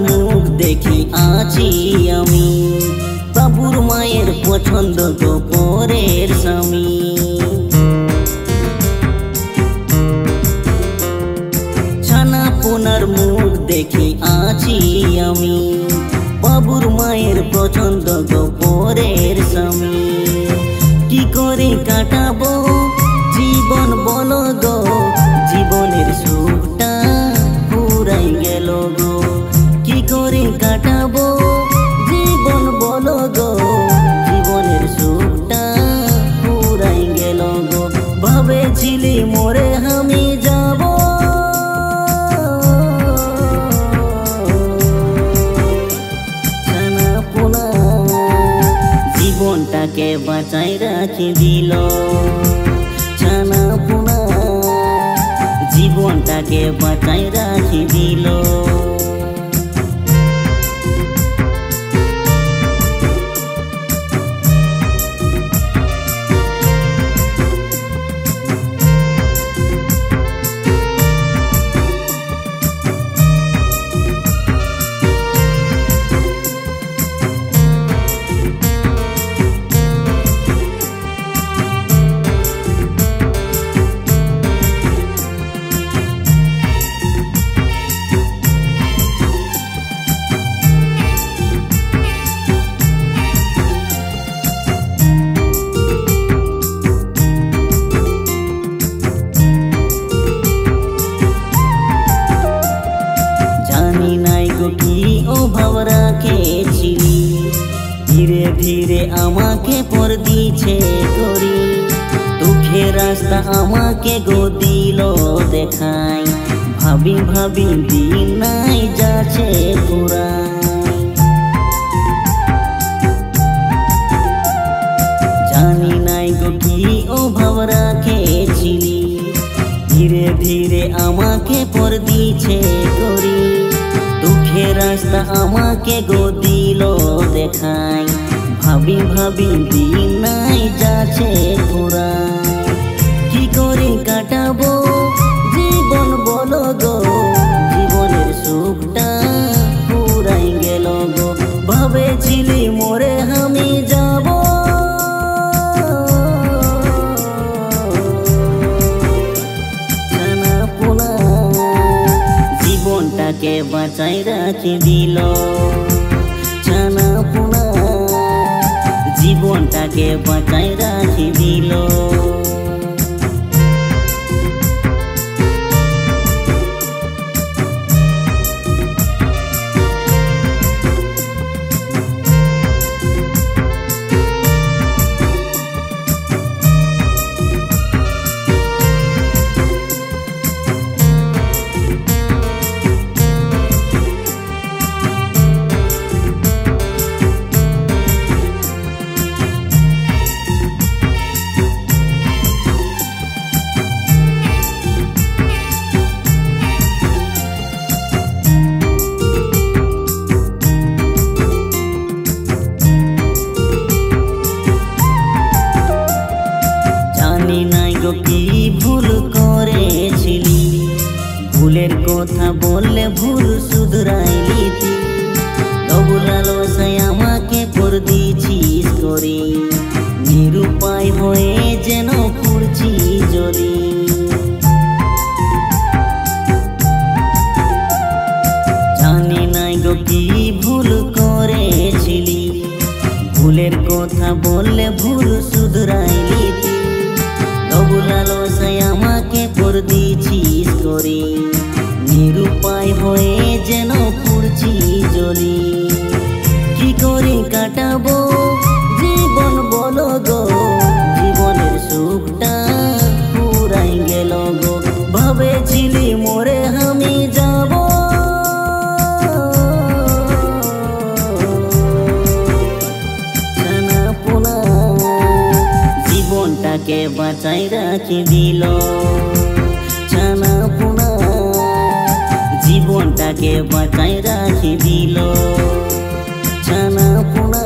মুখ দেখি আছি আমি, বাবুর মায়ের পছন্দ তো পরের স্বামী। ছানা পোনার মুখ দেখি আছি আমি, বাবুর মায়ের পছন্দ তো পরের স্বামী। কি করে কাটাবো জীবন বলো গো, জীবনের সুখটা পুরাই গেল গো। কি করে কাটাবো জীবন বলো গো, জীবনের সুখটা পুরাই গেল গো। ভেবেছিলি মোরে আমি যাব, ছানা পোনা জীবনটাকে বাঁচাই রাখি দিল। ছানা পোনা জীবনটাকে বাঁচাই রাখি দিল। ধীরে ধীরে আমাকে পর দিছে করি, দুঃখের রাস্তা আমাকে গো দিল দেখাই। ভাবি ভাবি দিন নাই যাচ্ছে পুরাই। জানি নাই গো কি অভাব রাখেছিলি, ধীরে ধীরে আমাকে পর দিছে করি, দুঃখের রাস্তা আমাকে গো দিল দেখাই। ভাবি ভাবি দিন নাই যাচ্ছে পুরাই। কি করে কাটাবো জীবন বলো গো, জীবনের সুখটা পুরাই গেল গো। ভেবেছিলি মোরে আমি যাব, ছানা পোনা জীবনটাকে বাঁচাই রাখি দিল। ছানা পোনা জীবনটাকে বাঁচাই রাখি দিল। কি ভুল করেছিলি, ভুলের কথা বললে ভুল শুধরাইলি তুই। তবু লালসায় আমাকে পর দিছিস করে, নিরুপায় হয়ে যেন পুড়ছি জ্বলি। জানি নাই গো কি ভুল করেছিলি, ভুলের কথা বললে ভুল শুধরাইলি তুই। তবু লালসায় আমাকে পর দিছিস করে, নিরুপায় হয়ে যেন পুড়ছি জ্বলি। কি কাটাবো জীবন বলো গো, জীবনের সুখটা পুরাই গেল গো। ভাবেছিলি মোরে আমি যাব, জীবনটাকে বাঁচাই রাখি দিল ছানা পোনা, জীবনটাকে বাঁচাই রাখি দিল ছানা পোনা,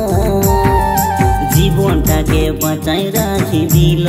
জীবনটাকে বাঁচাই রাখি দিল।